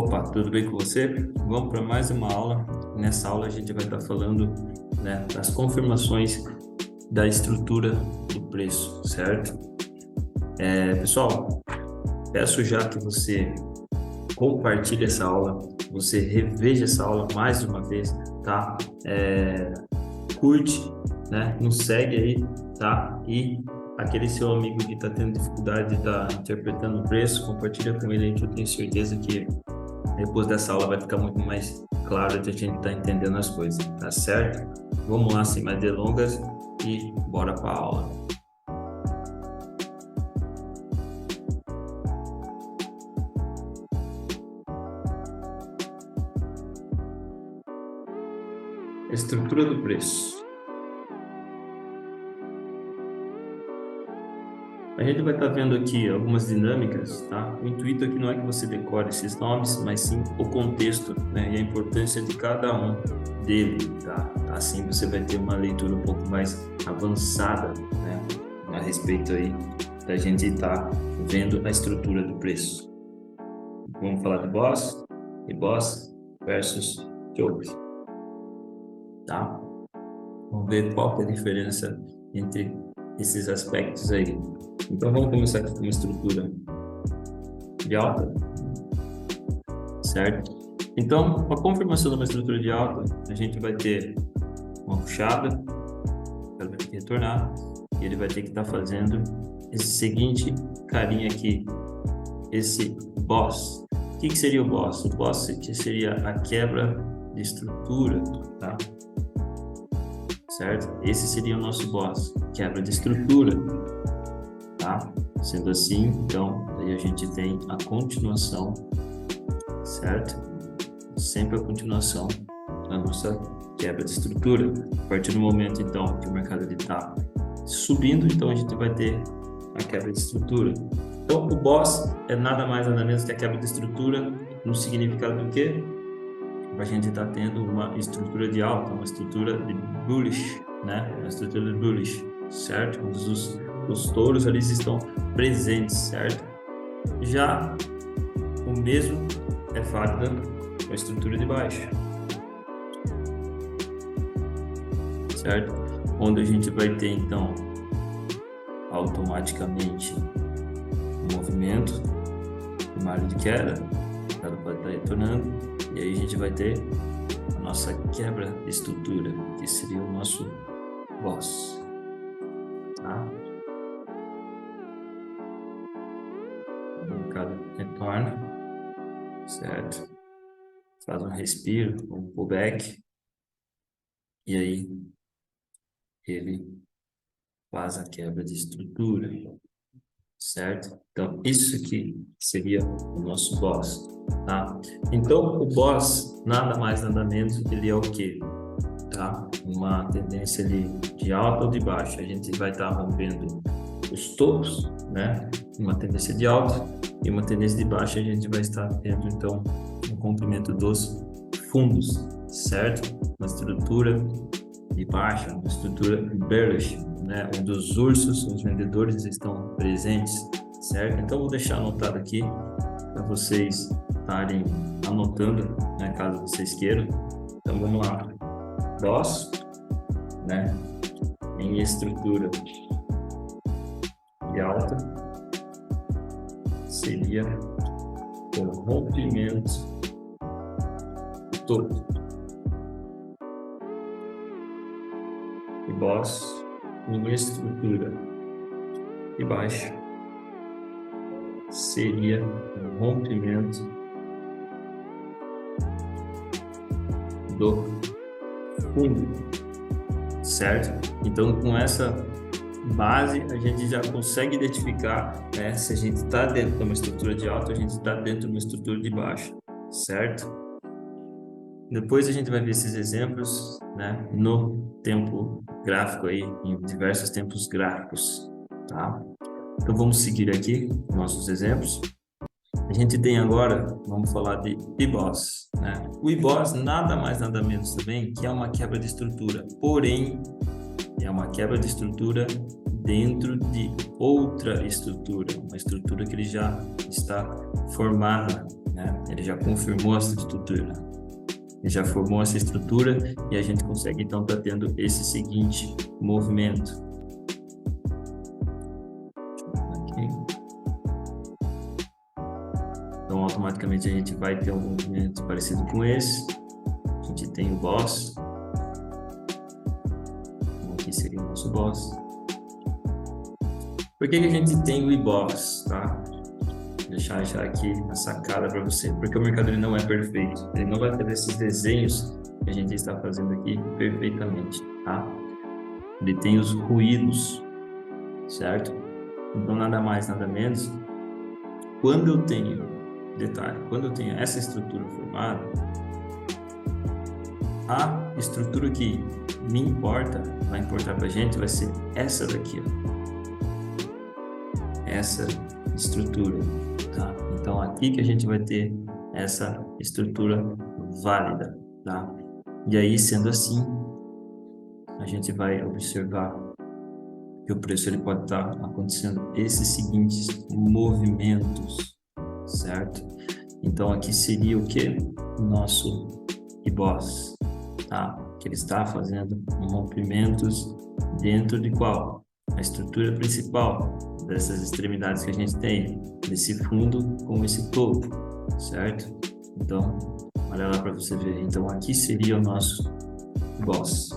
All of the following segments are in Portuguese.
Opa, tudo bem com você? Vamos para mais uma aula. Nessa aula a gente vai estar falando, né, das confirmações da estrutura do preço, certo? Pessoal, peço já que você compartilhe essa aula, você reveja essa aula mais uma vez, tá? Curte, né? Nos segue aí, tá? E aquele seu amigo que está tendo dificuldade de estar interpretando o preço, compartilha com ele aí, que eu tenho certeza que depois dessa aula vai ficar muito mais claro de a gente estar entendendo as coisas, tá certo? Vamos lá, sem mais delongas, e bora para a aula. Estrutura do preço. A gente vai estar vendo aqui algumas dinâmicas, tá? O intuito aqui não é que você decore esses nomes, mas sim o contexto, né? E a importância de cada um dele, tá? Assim você vai ter uma leitura um pouco mais avançada, né? A respeito aí da gente estar vendo a estrutura do preço. Vamos falar de boss e boss versus choke, tá? Vamos ver qual que é a diferença entre esses aspectos aí. Então vamos começar aqui com uma estrutura de alta, certo? Então, a confirmação de uma estrutura de alta, a gente vai ter uma puxada, ela vai ter que retornar, e ele vai ter que estar fazendo esse seguinte carinha aqui, esse boss. O que seria o boss? O boss que seria a quebra de estrutura, tá? Certo? Esse seria o nosso boss, quebra de estrutura, tá? Sendo assim, então, aí a gente tem a continuação, certo? Sempre a continuação da nossa quebra de estrutura. A partir do momento, então, que o mercado está subindo, então a gente vai ter a quebra de estrutura. Então, o boss é nada mais nada menos que a quebra de estrutura, no significado do quê? A gente está tendo uma estrutura de alta, uma estrutura de bullish, né? Uma estrutura de bullish, certo? Os touros ali estão presentes, certo? Já o mesmo é válido com a estrutura de baixa, certo? Onde a gente vai ter, então, automaticamente um movimento primário de queda, ela pode estar retornando. E aí a gente vai ter a nossa quebra de estrutura, que seria o nosso boss, tá? O mercado retorna, certo? Faz um respiro, um pullback, e aí ele faz a quebra de estrutura, certo? Então, isso aqui seria o nosso boss, tá? Então, o boss, nada mais, nada menos, ele é o quê? Tá? Uma tendência ali de alta ou de baixa. A gente vai estar rompendo os topos, né? Uma tendência de alta e uma tendência de baixa. A gente vai estar tendo, então, o comprimento dos fundos, certo? Uma estrutura de baixa, uma estrutura bearish, né? Onde os ursos, os vendedores estão presentes, certo? Então, vou deixar anotado aqui para vocês estarem anotando, né? Caso vocês queiram. Então, vamos lá. Boss, né? Em estrutura de alta, seria o rompimento do topo. E boss em estrutura de baixa seria o rompimento do fundo, certo? Então, com essa base, a gente já consegue identificar, né, se a gente está dentro de uma estrutura de alta, a gente está dentro de uma estrutura de baixa, certo? Depois a gente vai ver esses exemplos, né, no tempo gráfico aí, em diversos tempos gráficos, tá? Então, vamos seguir aqui nossos exemplos. A gente tem agora, vamos falar de IBOS, né? O IBOS nada mais nada menos também que é uma quebra de estrutura, porém é uma quebra de estrutura dentro de outra estrutura, uma estrutura que ele já está formada, né? Ele já confirmou essa estrutura. Ele já formou essa estrutura e a gente consegue, então, estar tendo esse seguinte movimento. Aqui. Então, automaticamente, a gente vai ter um movimento parecido com esse. A gente tem o boss. Então, aqui seria o nosso boss. Por que a gente tem o e-boss, tá? Vou deixar já aqui a sacada para você. Porque o mercado ele não é perfeito. Ele não vai fazer esses desenhos que a gente está fazendo aqui perfeitamente, tá? Ele tem os ruídos, certo? Então, nada mais, nada menos. Quando eu tenho, detalhe, quando eu tenho essa estrutura formada, a estrutura que me importa, vai importar para a gente, vai ser essa daqui, ó. Essa estrutura, tá? Então, aqui que a gente vai ter essa estrutura válida, tá? E aí, sendo assim, a gente vai observar que o preço ele pode estar acontecendo esses seguintes movimentos, certo? Então, aqui seria o que? O nosso e-boss, tá? Que ele está fazendo movimentos dentro de qual? A estrutura principal dessas extremidades que a gente tem, desse fundo com esse topo, certo? Então, olha lá para você ver. Então, aqui seria o nosso boss.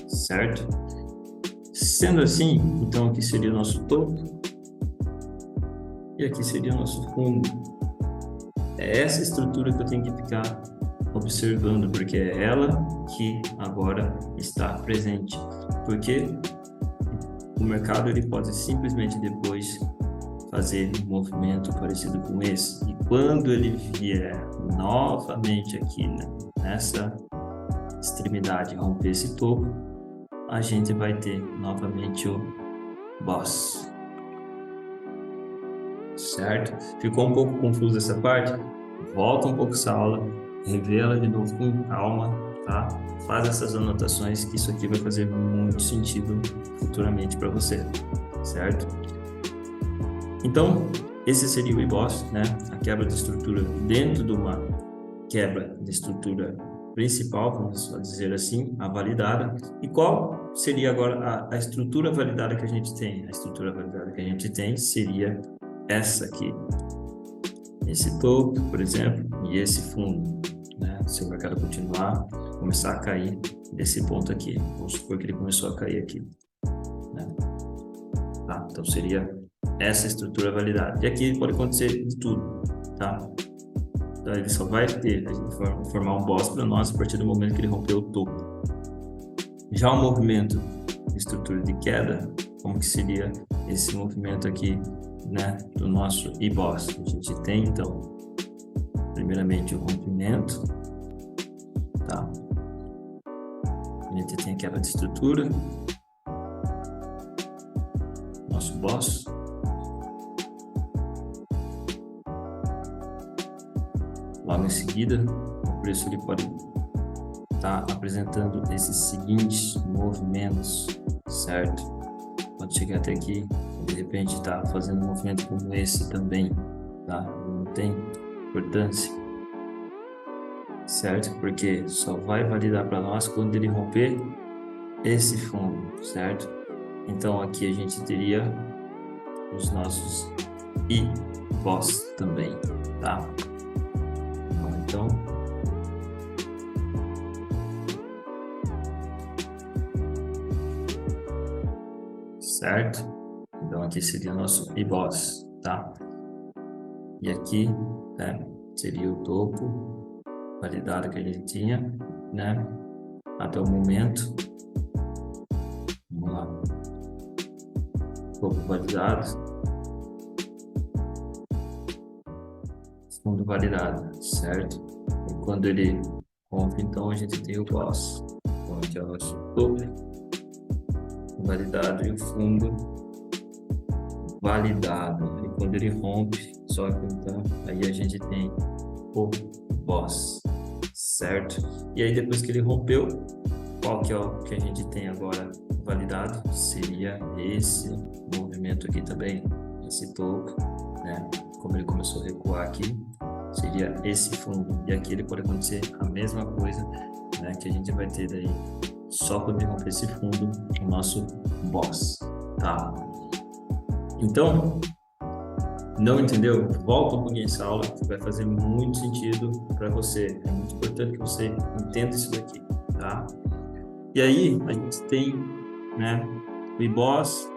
Certo? Sendo assim, então aqui seria o nosso topo e aqui seria o nosso fundo. É essa estrutura que eu tenho que ficar observando, porque é ela que agora está presente. Porque o mercado ele pode simplesmente depois fazer um movimento parecido com esse. E quando ele vier novamente aqui, né, nessa extremidade, romper esse topo, a gente vai ter novamente o boss. Certo? Ficou um pouco confuso essa parte? Volta um pouco essa aula, revê ela de novo com calma, tá? Faz essas anotações que isso aqui vai fazer muito sentido futuramente para você, certo? Então, esse seria o e-boss, né? A quebra de estrutura dentro de uma quebra de estrutura principal, vamos dizer assim, a validada. E qual seria agora a estrutura validada que a gente tem? A estrutura validada que a gente tem seria essa aqui. Esse topo, por exemplo, e esse fundo, né? Se o mercado continuar, começar a cair desse ponto aqui. Vamos supor que ele começou a cair aqui, né? Tá? Então, seria essa estrutura validada. E aqui pode acontecer de tudo, tá? Então, ele só vai ter, a gente vai formar um boss para nós a partir do momento que ele rompeu o topo. Já o movimento de estrutura de queda, como que seria esse movimento aqui, né, do nosso e-boss? A gente tem, então, primeiramente o rompimento, tá? A gente tem a quebra de estrutura, nosso boss. Logo em seguida, o preço ele pode estar apresentando esses seguintes movimentos, certo? Pode chegar até aqui, de repente está fazendo um movimento como esse também, tá? Não tem importância, certo? Porque só vai validar para nós quando ele romper esse fundo, certo? Então aqui a gente teria os nossos e-boss também, tá? Então, certo? Então, aqui seria o nosso e-boss, tá? E aqui, né, seria o topo validado que a gente tinha, né? Até o momento. Vamos lá. Topo validado. Fundo validado, certo? E quando ele rompe, então a gente tem o boss. Então, aqui é o nosso topo validado e o fundo validado. E quando ele rompe, só que então aí a gente tem o boss, certo? E aí depois que ele rompeu, qual que é o que a gente tem agora validado seria esse movimento aqui também, esse topo, né? Como ele começou a recuar aqui, seria esse fundo. E aqui ele pode acontecer a mesma coisa, né? Que a gente vai ter daí, só quando romper esse fundo, o nosso boss, tá? Então, não entendeu? Volta um pouquinho essa aula, que vai fazer muito sentido para você. É muito importante que você entenda isso daqui, tá? E aí, a gente tem, né, o IBOS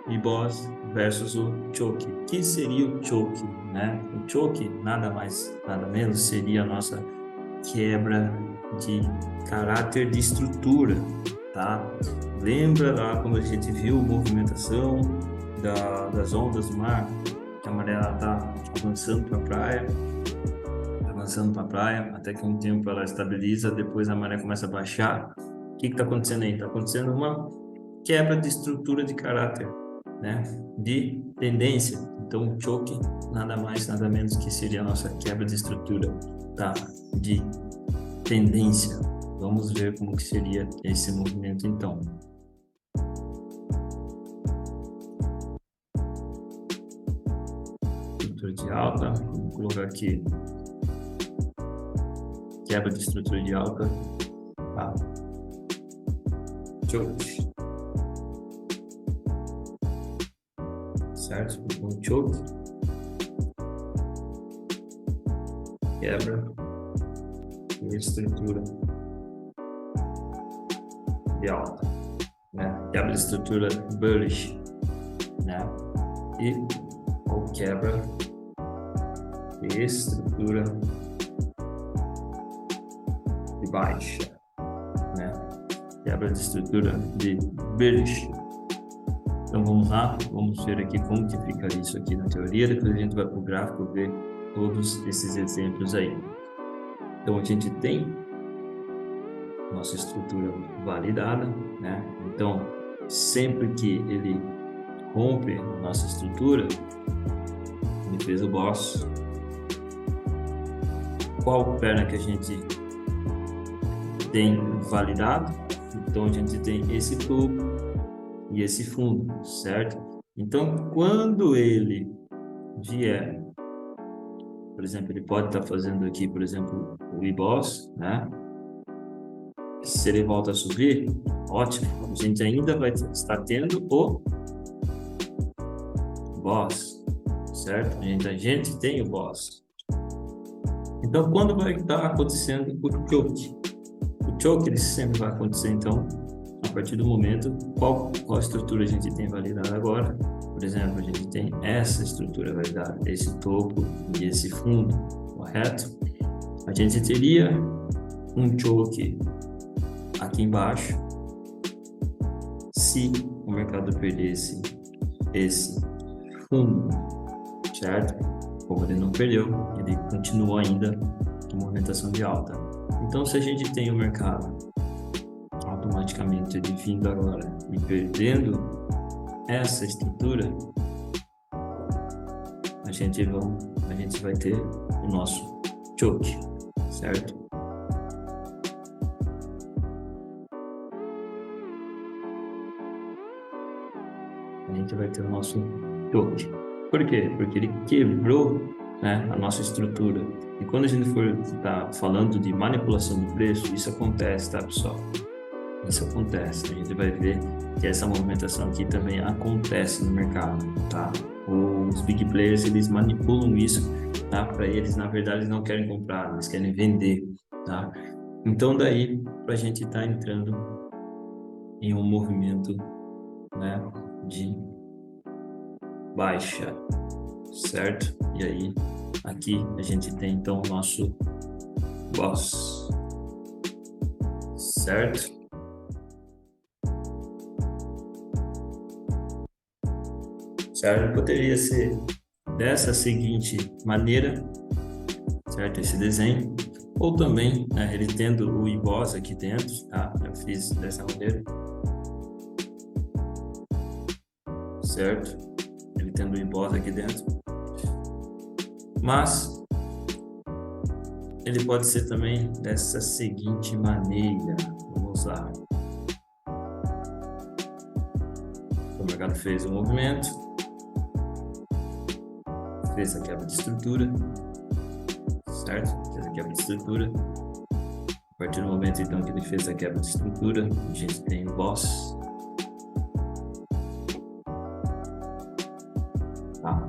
versus o choke. O que seria o choke, né? O choke, nada mais, nada menos, seria a nossa quebra de caráter de estrutura, tá? Lembra lá quando a gente viu a movimentação das ondas do mar? Que a maré está avançando para a praia, até que um tempo ela estabiliza, depois a maré começa a baixar. O que está acontecendo aí? Está acontecendo uma quebra de estrutura de caráter, né? De tendência. Então, o choke nada mais, nada menos que seria a nossa quebra de estrutura, tá? De tendência. Vamos ver como que seria esse movimento, então. Estrutura de alta, vamos colocar aqui. Quebra de estrutura de alta, tá? Choke. Certo? Então, choke. Quebra de estrutura de alta, né? Quebra de estrutura bullish, né? E ou quebra de estrutura de baixa, né? Quebra de estrutura de bearish. Então vamos lá, vamos ver aqui como que fica isso aqui na teoria, depois a gente vai para o gráfico ver todos esses exemplos aí. Então a gente tem nossa estrutura validada, né? Então sempre que ele rompe a nossa estrutura, ele fez o boss. Qual perna que a gente tem validado? Então a gente tem esse topo e esse fundo, certo? Então quando ele vier, por exemplo, ele pode estar fazendo aqui, por exemplo, o IBOS, né? Se ele volta a subir, ótimo, a gente ainda vai estar tendo o boss, certo? A gente tem o boss. Então, quando vai estar acontecendo o choke? O choke ele sempre vai acontecer, então, a partir do momento, qual estrutura a gente tem validada agora? Por exemplo, a gente tem essa estrutura validada, esse topo e esse fundo, correto? A gente teria um choke aqui embaixo se o mercado perdesse esse fundo, certo? Como ele não perdeu, ele continuou ainda em movimentação de alta. Então, se a gente tem o mercado automaticamente ele vindo agora e perdendo essa estrutura, a gente vai ter o nosso choke, certo? A gente vai ter o nosso choke. Por quê? Porque ele quebrou, né, a nossa estrutura. E quando a gente for estar falando de manipulação do preço, isso acontece, tá, pessoal? Isso acontece. A gente vai ver que essa movimentação aqui também acontece no mercado, tá? Os big players, eles manipulam isso, tá? Para eles, na verdade, eles não querem comprar, eles querem vender, tá? Então, daí, para a gente estar entrando em um movimento, né, de baixa, certo? E aí, aqui a gente tem então o nosso boss, certo? Certo? Poderia ser dessa seguinte maneira, certo? Esse desenho, ou também, né, ele tendo o IBOS aqui dentro, tá? Eu fiz dessa maneira, certo? Ele tendo o IBOS aqui dentro, mas ele pode ser também dessa seguinte maneira. Vamos lá. mercado fez o movimento, fez a quebra de estrutura, certo? Fez a quebra de estrutura. A partir do momento, então, que ele fez a quebra de estrutura, a gente tem o boss. Tá?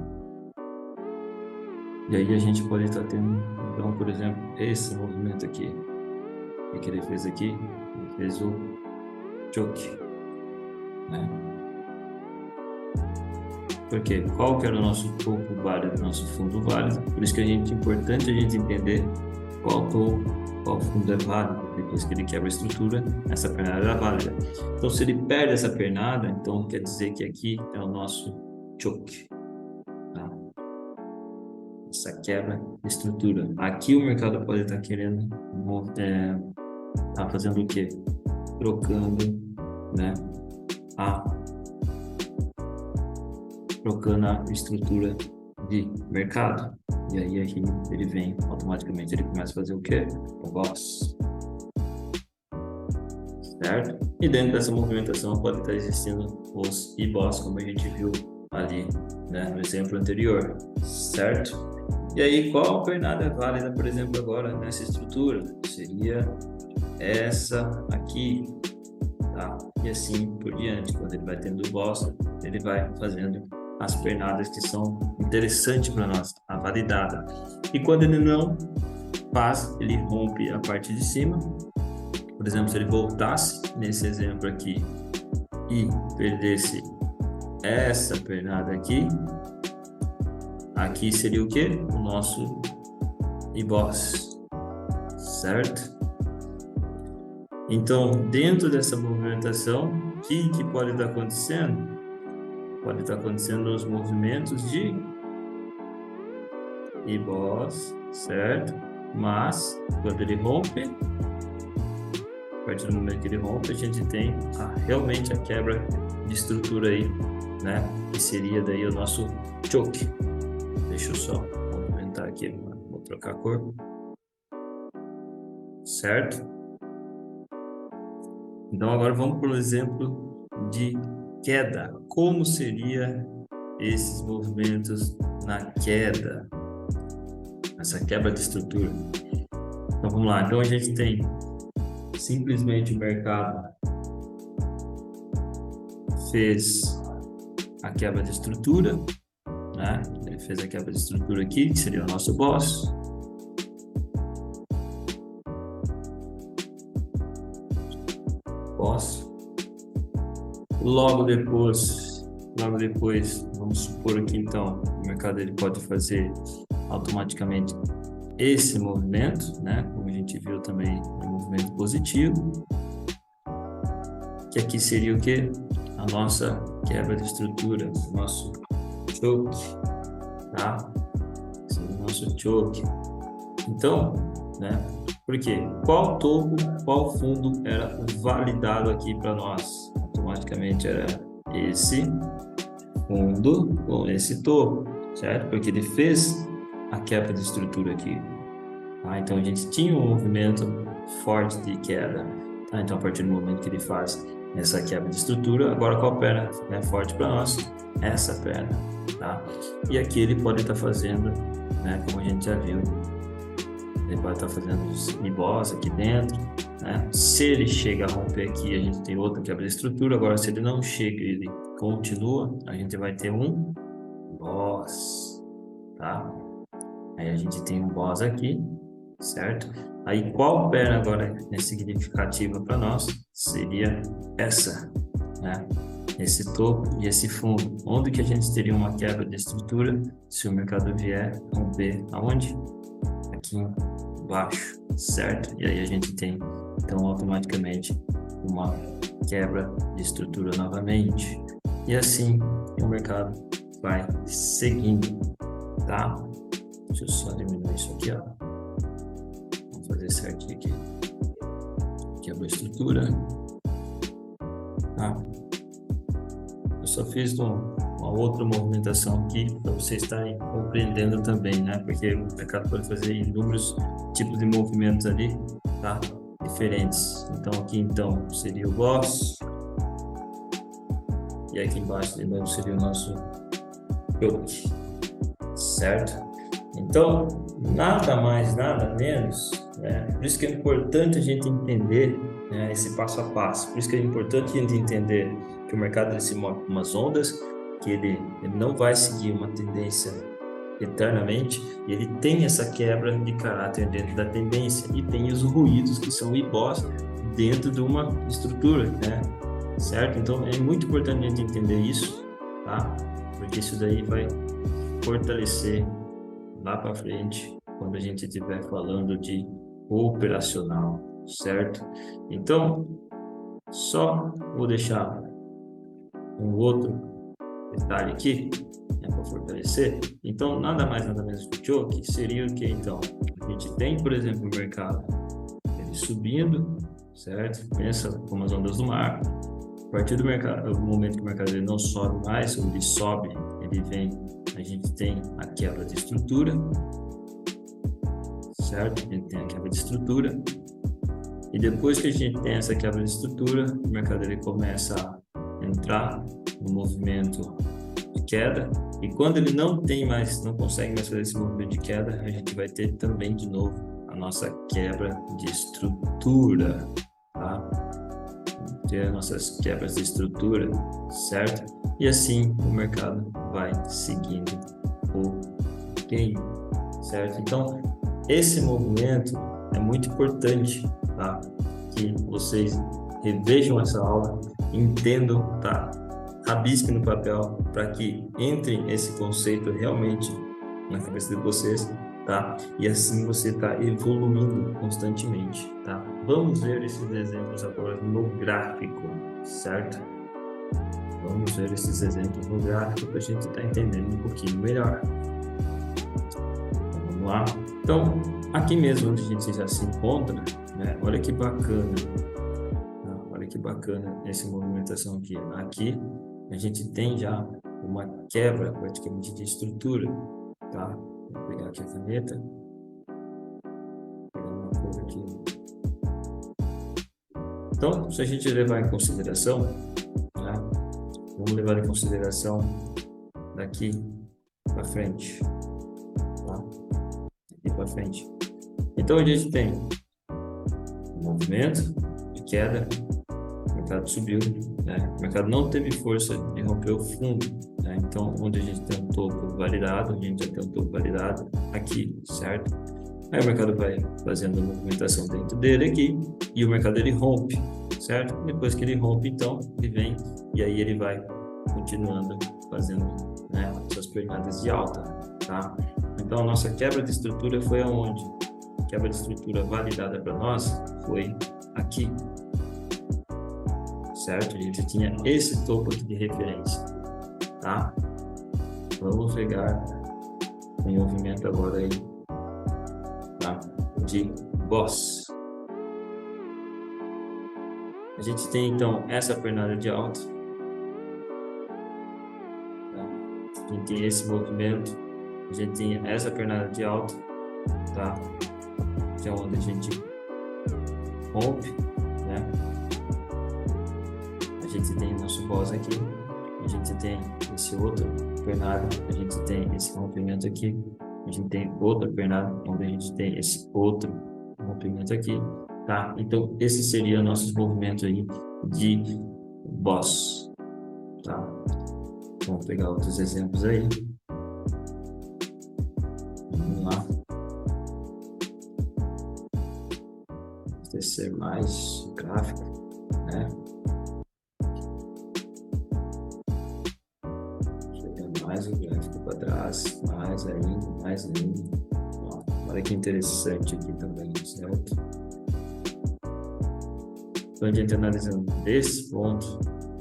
E aí a gente pode estar tendo, então, por exemplo, esse movimento aqui. O que ele fez aqui? Ele fez o choke, né? Porque qual que era o nosso topo válido, nosso fundo válido? Por isso que é importante a gente entender qual topo, qual fundo é válido. Depois que ele quebra a estrutura, essa pernada era válida. Então, se ele perde essa pernada, então quer dizer que aqui é o nosso choke, tá? Essa quebra de estrutura. Aqui o mercado pode estar querendo, tá fazendo o quê? Trocando, né? Trocando a estrutura de mercado. E aí ele vem, automaticamente ele começa a fazer o quê? O boss. Certo? E dentro dessa movimentação pode estar existindo os e-boss, como a gente viu ali, né, no exemplo anterior. Certo? E aí, qual pernada é válida, por exemplo, agora nessa estrutura? Seria essa aqui, tá? E assim por diante. Quando ele vai tendo o boss, ele vai fazendo as pernadas que são interessantes para nós, a validada. E quando ele não faz, ele rompe a parte de cima. Por exemplo, se ele voltasse nesse exemplo aqui e perdesse essa pernada aqui, aqui seria o que? O nosso e-boss, certo? Então, dentro dessa movimentação, o que pode estar acontecendo? Pode estar acontecendo os movimentos de e-boss, certo? Mas, quando ele rompe, a partir do momento que ele rompe, a gente tem realmente a quebra de estrutura aí, né? Que seria daí o nosso choke. Deixa eu só movimentar aqui, vou trocar a cor. Certo? Então, agora vamos para o exemplo de queda. Como seria esses movimentos na queda? Essa quebra de estrutura. Então, vamos lá. Então, a gente tem simplesmente o mercado fez a quebra de estrutura, né? Ele fez a quebra de estrutura aqui, que seria o nosso boss. Logo depois, vamos supor aqui então, o mercado ele pode fazer automaticamente esse movimento, né? Como a gente viu também no movimento positivo, que aqui seria o que? A nossa quebra de estrutura, o nosso choke, tá? Esse é o nosso choke. Então, né? Por quê? Qual topo, qual fundo era validado aqui para nós? Automaticamente era esse fundo com esse topo, certo? Porque ele fez a quebra de estrutura aqui. Tá? Então, a gente tinha um movimento forte de queda. Tá? Então, a partir do momento que ele faz essa quebra de estrutura, agora qual perna é forte para nós? Essa perna. Tá? E aqui ele pode estar fazendo, né, como a gente já viu, ele pode estar fazendo os e-boss aqui dentro, né? Se ele chega a romper aqui, a gente tem outra quebra de estrutura. Agora, se ele não chega, ele continua, a gente vai ter um boss, tá? Aí a gente tem um boss aqui, certo? Aí qual perna agora é significativa para nós? Seria essa, né? Esse topo e esse fundo. Onde que a gente teria uma quebra de estrutura se o mercado vier romper aonde? Aqui embaixo, certo? E aí a gente tem, então, automaticamente uma quebra de estrutura novamente. E assim o mercado vai seguindo, tá? Deixa eu só diminuir isso aqui, ó. Vamos fazer certinho aqui. Quebra a estrutura, tá? Eu só fiz uma outra movimentação aqui para vocês estarem compreendendo também, né? Porque o mercado pode fazer inúmeros tipos de movimentos ali, tá? Diferentes. Então aqui então seria o boss. e aqui embaixo de novo seria o nosso choke, certo? Então, nada mais, nada menos, né? Por isso que é importante a gente entender, né, esse passo a passo. Por isso que é importante a gente entender que o mercado ele se move com umas ondas, que ele não vai seguir uma tendência eternamente, e ele tem essa quebra de caráter dentro da tendência e tem os ruídos que são ibós dentro de uma estrutura, né? Certo? Então, é muito importante a gente entender isso, tá? Porque isso daí vai fortalecer lá para frente, quando a gente estiver falando de operacional, certo? Então, só vou deixar um outro detalhe aqui, né, para fortalecer. Então, nada mais, nada menos que o choke seria o que, então? A gente tem, por exemplo, o mercado ele subindo, certo? Pensa como as ondas do mar. A partir do mercado, do momento que o mercado ele não sobe mais, ou ele sobe, ele vem, a gente tem a quebra de estrutura, certo? A gente tem a quebra de estrutura. E depois que a gente tem essa quebra de estrutura, o mercado ele começa a entrar no movimento de queda. E quando ele não consegue mais fazer esse movimento de queda, a gente vai ter também de novo a nossa quebra de estrutura, tá? Ter as nossas quebras de estrutura, certo? E assim o mercado vai seguindo o game, certo? Então, esse movimento é muito importante, tá? Que vocês revejam essa aula, entendam, tá? Rabisquem no papel para que entre esse conceito realmente na cabeça de vocês, tá? E assim você está evoluindo constantemente, tá? Vamos ver esses exemplos agora no gráfico, certo? Vamos ver esses exemplos no gráfico para a gente estar entendendo um pouquinho melhor. Então, vamos lá. Então, aqui mesmo onde a gente já se encontra, né? Olha que bacana, tá? Olha que bacana essa movimentação aqui. Aqui a gente tem já uma quebra praticamente de estrutura, tá? Vou pegar aqui a caneta, pegar uma coisa aqui. Então, se a gente levar em consideração, né? Vamos levar em consideração daqui para frente, tá? Daqui para frente. Então, a gente tem um movimento de queda, o mercado subiu, né? O mercado não teve força de romper o fundo, né? Então, onde a gente tem um topo validado, a gente já tem um topo validado aqui, certo? Aí o mercado vai fazendo a movimentação dentro dele aqui e o mercado ele rompe, certo? Depois que ele rompe, então, ele vem e aí ele vai continuando fazendo, né, suas pernadas de alta, tá? Então, a nossa quebra de estrutura foi aonde? A quebra de estrutura validada para nós foi aqui, certo? A gente tinha esse topo aqui de referência, tá? Vamos pegar o movimento agora aí, tá? De Boss. A gente tem então essa pernada de alta, tá? A gente tem esse movimento, a gente tem essa pernada de alta, tá? Que é onde a gente rompe, né? A gente tem o nosso boss aqui, a gente tem esse outro pernada, a gente tem esse rompimento aqui, a gente tem outra pernada, onde a gente tem esse outro rompimento aqui, tá? Então, esse seria nossos movimentos aí de boss, tá? Vamos pegar outros exemplos aí. Vamos lá. Vamos descer mais o gráfico, né? Mais o gráfico para trás, mais ainda, mais ainda. Ó, olha que interessante aqui também, certo? Então, a gente analisando desse ponto,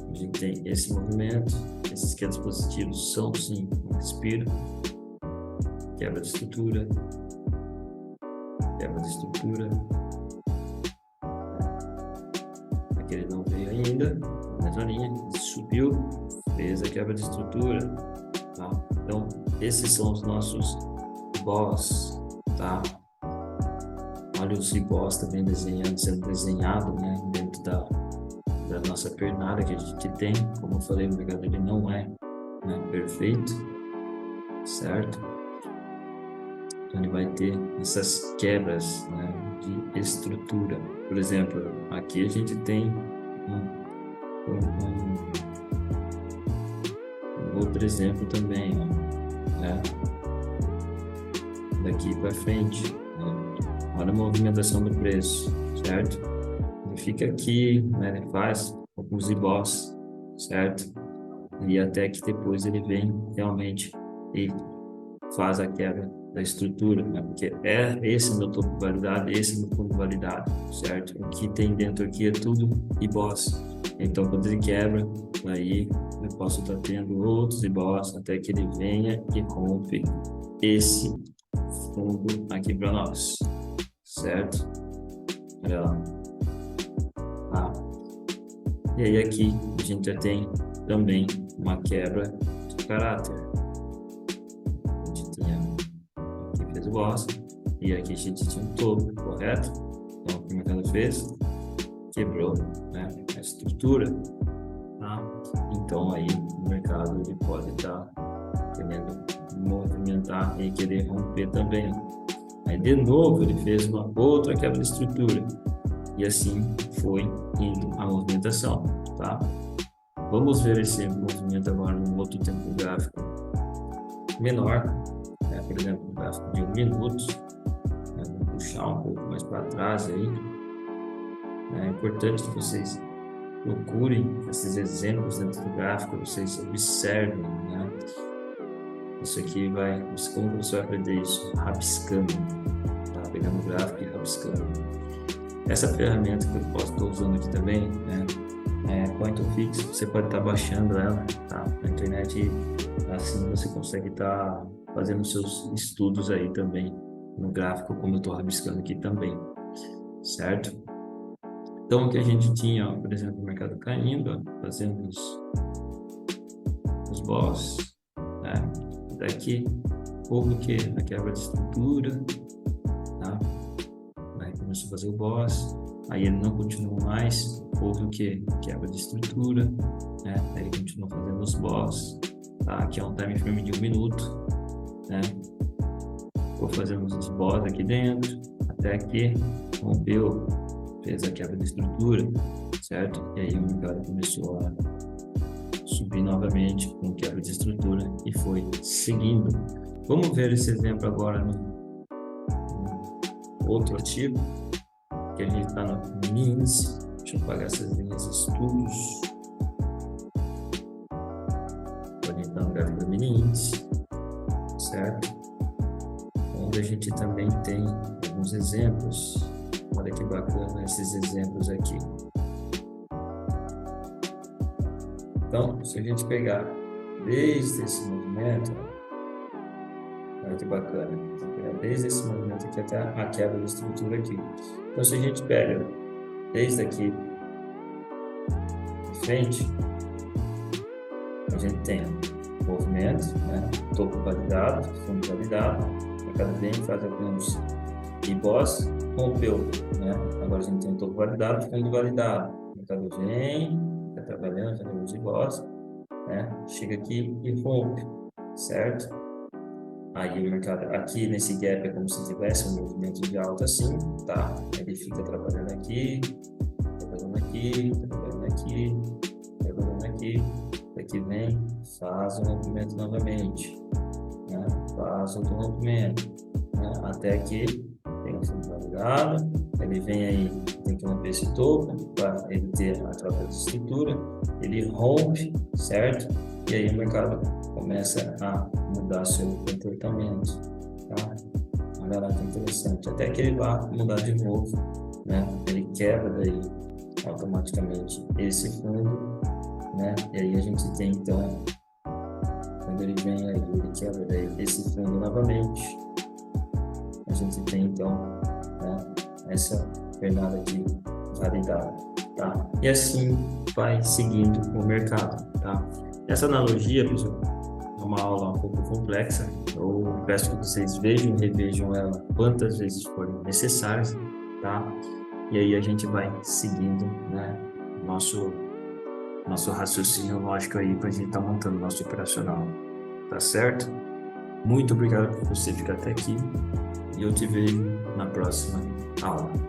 a gente tem esse movimento, esses quedas positivos são sim um respiro, quebra de estrutura, aqui ele não veio ainda, na mesma linha, subiu, fez a quebra de estrutura. Tá? Então, esses são os nossos boss, tá? Olha os boss também sendo desenhado, né? Dentro da nossa pernada que a gente tem. Como eu falei, o mercado ele não é, né, perfeito, certo? Então ele vai ter essas quebras, né, de estrutura. Por exemplo, aqui a gente tem um outro exemplo também, ó, né? Daqui para frente, né? Olha a movimentação do preço, certo? Ele fica aqui, né? Ele faz alguns ibós, certo? E até que depois ele vem realmente e faz a quebra da estrutura, né? Porque esse é meu topo validado, esse é meu fundo validado, certo? O que tem dentro aqui é tudo ibós. Então, quando ele quebra, aí eu posso estar tendo outros ibós até que ele venha e rompe esse fundo aqui para nós, certo? Olha lá. Tá. E aí aqui a gente já tem também uma quebra de caráter. A gente tinha aqui fez o boss e aqui a gente tinha um topo, correto? Então o que o mercado fez? Quebrou, né, a estrutura, tá? Então aí o mercado ele pode estar querendo movimentar e querer romper também. Aí de novo ele fez uma outra quebra de estrutura e assim foi indo a movimentação, tá? Vamos ver esse movimento agora num outro tempo gráfico menor, né? Por exemplo, um gráfico de 1 minuto, né? Vou puxar um pouco mais para trás aí. É importante que vocês procurem esses exemplos dentro do gráfico, vocês observem, né? Isso aqui vai, como você vai aprender isso? Rabiscando, tá? Pegando o gráfico e rabiscando. Essa ferramenta que eu estou usando aqui também, né? É Point of Fix, você pode estar baixando ela, tá? Na internet, e assim você consegue estar fazendo seus estudos aí também no gráfico, como eu estou rabiscando aqui também, certo? Então, o que a gente tinha, ó, por exemplo, o mercado caindo, ó, fazendo os boss, né? Daqui houve o que? A quebra de estrutura, tá? Aí começou a fazer o boss, aí ele não continuou mais, houve o que? Quebra de estrutura, né? Aí ele continuou fazendo os boss, tá? Aqui é um time frame de 1 minuto, né? Vou fazendo os boss aqui dentro, até que rompeu, fez a quebra de estrutura, certo? E aí o mercado começou a subir novamente com quebra de estrutura e foi seguindo. Vamos ver esse exemplo agora no outro ativo, que a gente está no mini índice. Deixa eu apagar essas linhas de estudos. A gente está no gráfico do mini índice, certo? Onde a gente também tem alguns exemplos. Olha que bacana esses exemplos aqui. Então, se a gente pegar desde esse movimento, olha que bacana, desde esse movimento aqui até a quebra da estrutura aqui. Então, se a gente pega desde aqui de frente, a gente tem movimento, né? Topo validado, fundo validado, o mercado vem, faz alguns ibós, rompeu, né? Agora a gente tem topo validado, fundo validado, o mercado vem, está trabalhando, fazendo os ibós, né? Chega aqui e rompe, certo? Aí o mercado aqui nesse gap é como se tivesse um movimento de alta assim, tá? Ele fica trabalhando aqui, trabalhando aqui, trabalhando aqui, trabalhando aqui, daqui vem, faz o rompimento novamente, né? Faz outro rompimento, né? Até que tem um fundo validado, ele vem aí, tem que romper esse topo para ele ter a troca de estrutura, ele rompe, certo? E aí o mercado começa a mudar seu comportamento, tá? Olha lá que interessante, até que ele vá mudar de novo, né? Ele quebra daí automaticamente esse fundo, né? E aí a gente tem então, quando ele vem aí, ele quebra daí esse fundo novamente, a gente tem então, né, essa pernada aqui validada, tá? E assim vai seguindo o mercado, tá? Essa analogia, pessoal, é uma aula um pouco complexa. Eu peço que vocês vejam e revejam ela quantas vezes forem necessárias, tá? E aí a gente vai seguindo, né, nosso nosso raciocínio lógico aí para a gente estar montando nosso operacional. Tá certo? Muito obrigado por você ficar até aqui e eu te vejo na próxima aula.